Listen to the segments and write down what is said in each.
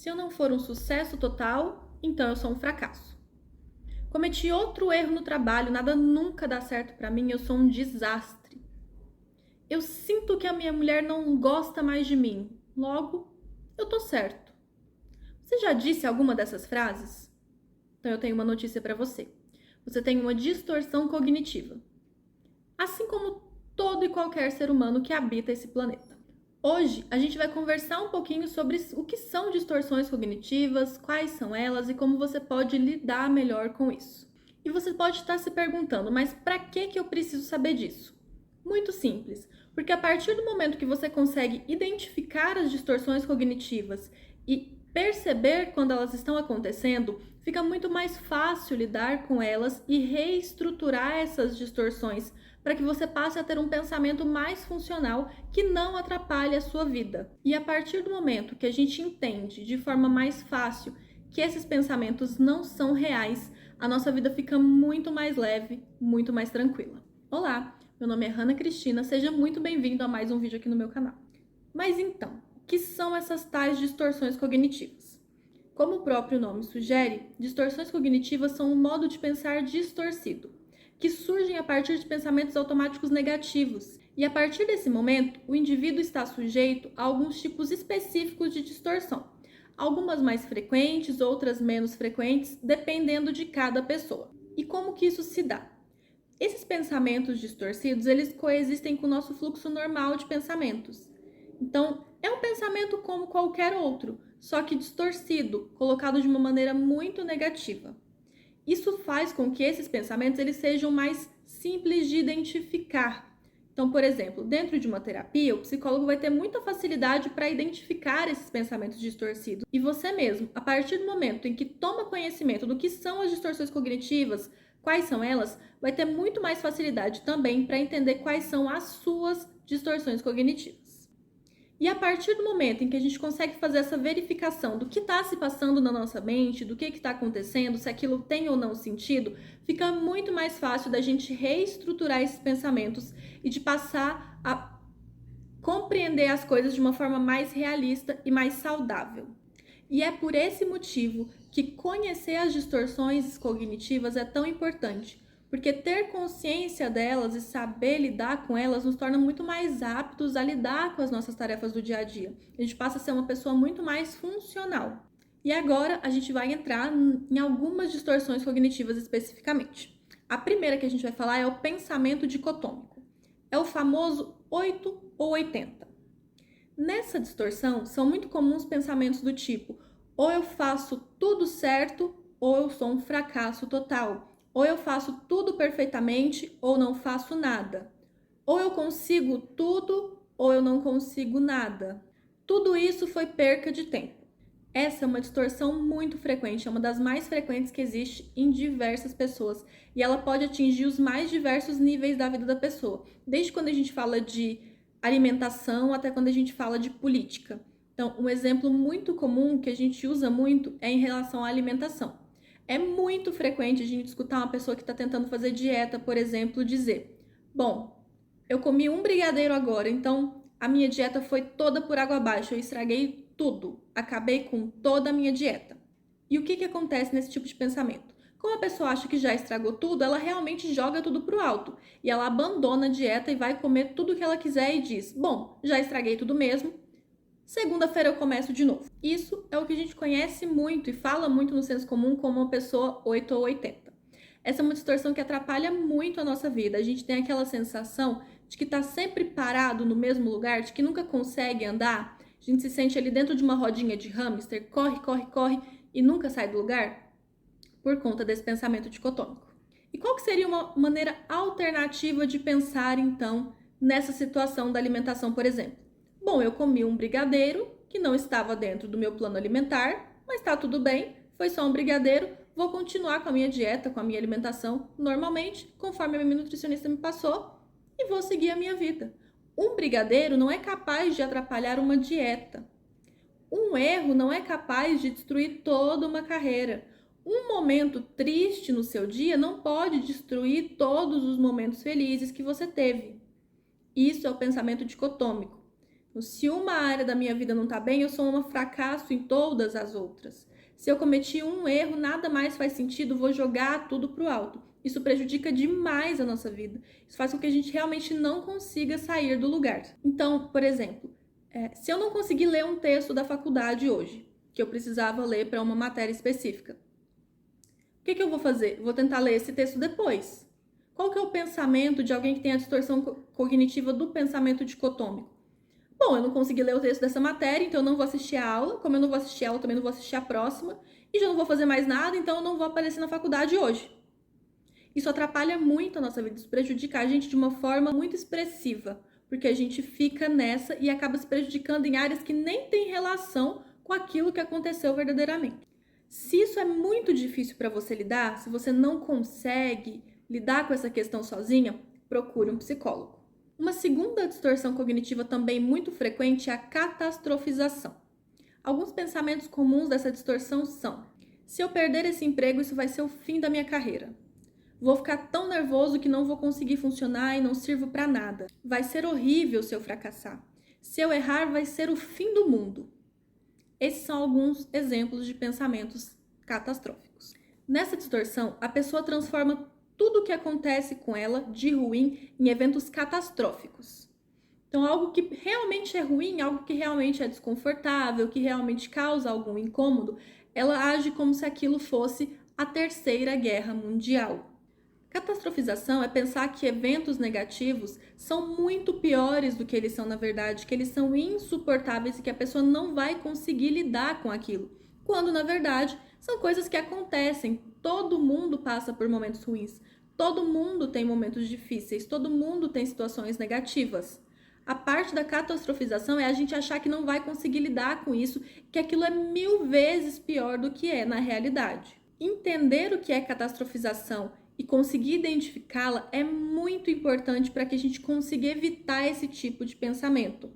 Se eu não for um sucesso total, então eu sou um fracasso. Cometi outro erro no trabalho, nada nunca dá certo pra mim, eu sou um desastre. Eu sinto que a minha mulher não gosta mais de mim, logo, eu tô certo. Você já disse alguma dessas frases? Então eu tenho uma notícia pra você. Você tem uma distorção cognitiva, assim como todo e qualquer ser humano que habita esse planeta. Hoje a gente vai conversar um pouquinho sobre o que são distorções cognitivas, quais são elas e como você pode lidar melhor com isso. E você pode estar se perguntando, mas para que eu preciso saber disso? Muito simples, porque a partir do momento que você consegue identificar as distorções cognitivas e perceber quando elas estão acontecendo, fica muito mais fácil lidar com elas e reestruturar essas distorções para que você passe a ter um pensamento mais funcional que não atrapalhe a sua vida. E a partir do momento que a gente entende de forma mais fácil que esses pensamentos não são reais, a nossa vida fica muito mais leve, muito mais tranquila. Olá, meu nome é Hanna Cristina, seja muito bem-vindo a mais um vídeo aqui no meu canal. Mas então, o que são essas tais distorções cognitivas? Como o próprio nome sugere, distorções cognitivas são um modo de pensar distorcido, que surgem a partir de pensamentos automáticos negativos. E a partir desse momento, o indivíduo está sujeito a alguns tipos específicos de distorção, algumas mais frequentes, outras menos frequentes, dependendo de cada pessoa. E como que isso se dá? Esses pensamentos distorcidos, eles coexistem com o nosso fluxo normal de pensamentos. Então, é um pensamento como qualquer outro, só que distorcido, colocado de uma maneira muito negativa. Isso faz com que esses pensamentos eles sejam mais simples de identificar. Então, por exemplo, dentro de uma terapia, o psicólogo vai ter muita facilidade para identificar esses pensamentos distorcidos. E você mesmo, a partir do momento em que toma conhecimento do que são as distorções cognitivas, quais são elas, vai ter muito mais facilidade também para entender quais são as suas distorções cognitivas. E a partir do momento em que a gente consegue fazer essa verificação do que está se passando na nossa mente, do que está acontecendo, se aquilo tem ou não sentido, fica muito mais fácil da gente reestruturar esses pensamentos e de passar a compreender as coisas de uma forma mais realista e mais saudável. E é por esse motivo que conhecer as distorções cognitivas é tão importante, porque ter consciência delas e saber lidar com elas nos torna muito mais aptos a lidar com as nossas tarefas do dia a dia. A gente passa a ser uma pessoa muito mais funcional. E agora a gente vai entrar em algumas distorções cognitivas especificamente. A primeira que a gente vai falar é o pensamento dicotômico. É o famoso 8 ou 80. Nessa distorção, são muito comuns pensamentos do tipo: ou eu faço tudo certo, ou eu sou um fracasso total. Ou eu faço tudo perfeitamente, ou não faço nada. Ou eu consigo tudo, ou eu não consigo nada. Tudo isso foi perca de tempo. Essa é uma distorção muito frequente, é uma das mais frequentes que existe em diversas pessoas. E ela pode atingir os mais diversos níveis da vida da pessoa. Desde quando a gente fala de alimentação até quando a gente fala de política. Então, um exemplo muito comum que a gente usa muito é em relação à alimentação. É muito frequente a gente escutar uma pessoa que está tentando fazer dieta, por exemplo, dizer: bom, eu comi um brigadeiro agora, então a minha dieta foi toda por água abaixo, eu estraguei tudo, acabei com toda a minha dieta. E o que acontece nesse tipo de pensamento? Como a pessoa acha que já estragou tudo, ela realmente joga tudo pro alto. E ela abandona a dieta e vai comer tudo o que ela quiser e diz: bom, já estraguei tudo mesmo, segunda-feira eu começo de novo. Isso é o que a gente conhece muito e fala muito no senso comum como uma pessoa 8 ou 80. Essa é uma distorção que atrapalha muito a nossa vida. A gente tem aquela sensação de que está sempre parado no mesmo lugar, de que nunca consegue andar. A gente se sente ali dentro de uma rodinha de hamster, corre, corre, corre e nunca sai do lugar por conta desse pensamento dicotômico. E qual que seria uma maneira alternativa de pensar, então, nessa situação da alimentação, por exemplo? Bom, eu comi um brigadeiro que não estava dentro do meu plano alimentar, mas tá tudo bem, foi só um brigadeiro, vou continuar com a minha dieta, com a minha alimentação normalmente, conforme a minha nutricionista me passou, e vou seguir a minha vida. Um brigadeiro não é capaz de atrapalhar uma dieta. Um erro não é capaz de destruir toda uma carreira. Um momento triste no seu dia não pode destruir todos os momentos felizes que você teve. Isso é o pensamento dicotômico. Se uma área da minha vida não está bem, eu sou um fracasso em todas as outras. Se eu cometi um erro, nada mais faz sentido, vou jogar tudo pro alto. Isso prejudica demais a nossa vida. Isso faz com que a gente realmente não consiga sair do lugar. Então, por exemplo, se eu não conseguir ler um texto da faculdade hoje, que eu precisava ler para uma matéria específica, o que eu vou fazer? Vou tentar ler esse texto depois. Qual que é o pensamento de alguém que tem a distorção cognitiva do pensamento dicotômico? Bom, eu não consegui ler o texto dessa matéria, então eu não vou assistir a aula. Como eu não vou assistir a aula, também não vou assistir a próxima. E já não vou fazer mais nada, então eu não vou aparecer na faculdade hoje. Isso atrapalha muito a nossa vida, isso prejudica a gente de uma forma muito expressiva, porque a gente fica nessa e acaba se prejudicando em áreas que nem tem relação com aquilo que aconteceu verdadeiramente. Se isso é muito difícil para você lidar, se você não consegue lidar com essa questão sozinha, procure um psicólogo. Uma segunda distorção cognitiva também muito frequente é a catastrofização. Alguns pensamentos comuns dessa distorção são: se eu perder esse emprego, isso vai ser o fim da minha carreira. Vou ficar tão nervoso que não vou conseguir funcionar e não sirvo para nada. Vai ser horrível se eu fracassar. Se eu errar, vai ser o fim do mundo. Esses são alguns exemplos de pensamentos catastróficos. Nessa distorção, a pessoa transforma tudo o que acontece com ela de ruim em eventos catastróficos. Então, algo que realmente é ruim, algo que realmente é desconfortável, que realmente causa algum incômodo, ela age como se aquilo fosse a Terceira Guerra Mundial. Catastrofização é pensar que eventos negativos são muito piores do que eles são na verdade, que eles são insuportáveis e que a pessoa não vai conseguir lidar com aquilo, quando na verdade são coisas que acontecem. Todo mundo passa por momentos ruins, todo mundo tem momentos difíceis, todo mundo tem situações negativas. A parte da catastrofização é a gente achar que não vai conseguir lidar com isso, que aquilo é 1000 vezes pior do que é na realidade. Entender o que é catastrofização e conseguir identificá-la é muito importante para que a gente consiga evitar esse tipo de pensamento.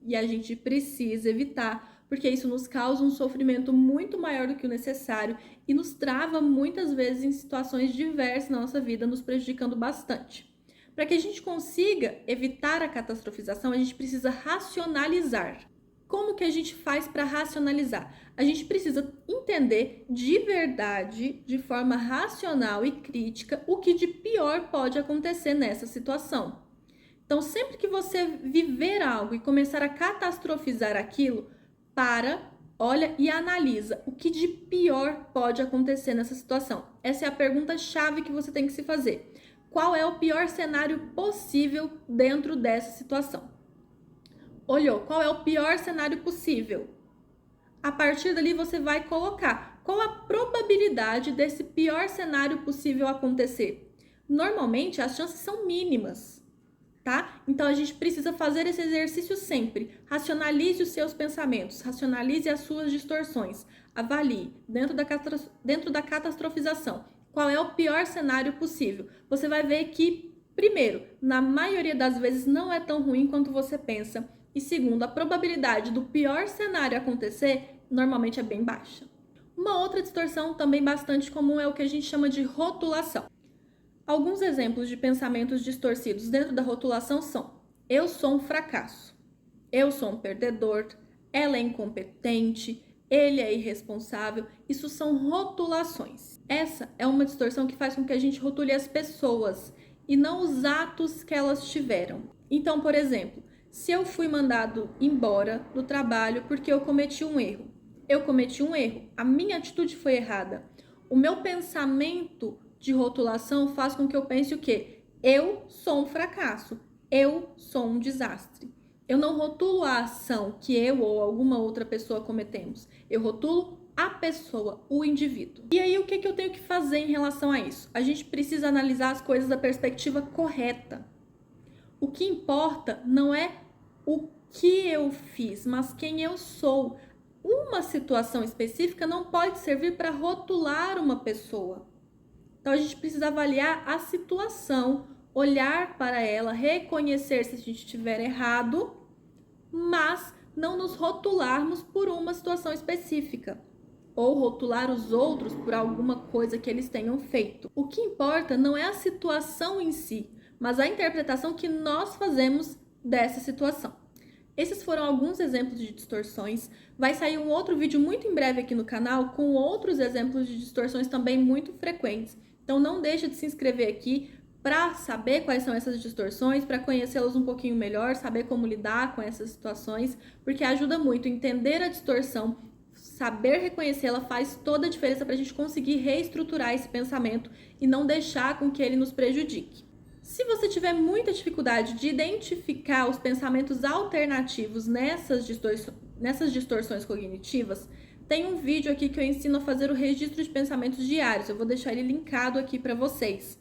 E a gente precisa evitar, porque isso nos causa um sofrimento muito maior do que o necessário e nos trava muitas vezes em situações diversas na nossa vida, nos prejudicando bastante. Para que a gente consiga evitar a catastrofização, a gente precisa racionalizar. Como que a gente faz para racionalizar? A gente precisa entender de verdade, de forma racional e crítica, o que de pior pode acontecer nessa situação. Então, sempre que você viver algo e começar a catastrofizar aquilo, olha e analisa o que de pior pode acontecer nessa situação. Essa é a pergunta-chave que você tem que se fazer. Qual é o pior cenário possível dentro dessa situação? Olhou, qual é o pior cenário possível? A partir dali você vai colocar qual a probabilidade desse pior cenário possível acontecer. Normalmente as chances são mínimas, tá? Então a gente precisa fazer esse exercício sempre. Racionalize os seus pensamentos, racionalize as suas distorções, avalie dentro da catastrofização qual é o pior cenário possível. Você vai ver que, primeiro, na maioria das vezes não é tão ruim quanto você pensa. E segundo, a probabilidade do pior cenário acontecer normalmente é bem baixa. Uma outra distorção também bastante comum é o que a gente chama de rotulação. Alguns exemplos de pensamentos distorcidos dentro da rotulação são: eu sou um fracasso, eu sou um perdedor, ela é incompetente, ele é irresponsável. Isso são rotulações. Essa é uma distorção que faz com que a gente rotule as pessoas e não os atos que elas tiveram. Então, por exemplo, se eu fui mandado embora do trabalho porque eu cometi um erro. Eu cometi um erro, a minha atitude foi errada. O meu pensamento de rotulação faz com que eu pense o quê? Eu sou um fracasso, eu sou um desastre. Eu não rotulo a ação que eu ou alguma outra pessoa cometemos. Eu rotulo a pessoa, o indivíduo. E aí, o que eu tenho que fazer em relação a isso? A gente precisa analisar as coisas da perspectiva correta. O que importa não é o que eu fiz, mas quem eu sou. Uma situação específica não pode servir para rotular uma pessoa. Então, a gente precisa avaliar a situação, olhar para ela, reconhecer se a gente estiver errado, mas não nos rotularmos por uma situação específica ou rotular os outros por alguma coisa que eles tenham feito. O que importa não é a situação em si, mas a interpretação que nós fazemos dessa situação. Esses foram alguns exemplos de distorções. Vai sair um outro vídeo muito em breve aqui no canal com outros exemplos de distorções também muito frequentes. Então não deixa de se inscrever aqui para saber quais são essas distorções, para conhecê-las um pouquinho melhor, saber como lidar com essas situações, porque ajuda muito entender a distorção, saber reconhecê-la faz toda a diferença para a gente conseguir reestruturar esse pensamento e não deixar com que ele nos prejudique. Se você tiver muita dificuldade de identificar os pensamentos alternativos nessas distorções cognitivas, tem um vídeo aqui que eu ensino a fazer o registro de pensamentos diários. Eu vou deixar ele linkado aqui para vocês.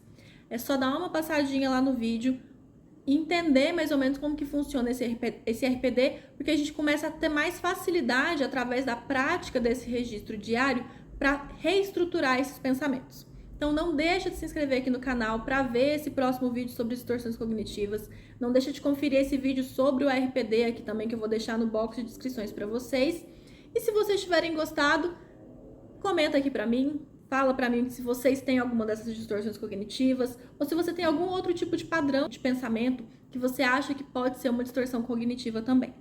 É só dar uma passadinha lá no vídeo e entender mais ou menos como que funciona esse RPD, porque a gente começa a ter mais facilidade através da prática desse registro diário para reestruturar esses pensamentos. Então não deixa de se inscrever aqui no canal para ver esse próximo vídeo sobre distorções cognitivas. Não deixa de conferir esse vídeo sobre o RPD aqui também, que eu vou deixar no box de descrições para vocês. E se vocês tiverem gostado, comenta aqui para mim, fala para mim se vocês têm alguma dessas distorções cognitivas ou se você tem algum outro tipo de padrão de pensamento que você acha que pode ser uma distorção cognitiva também.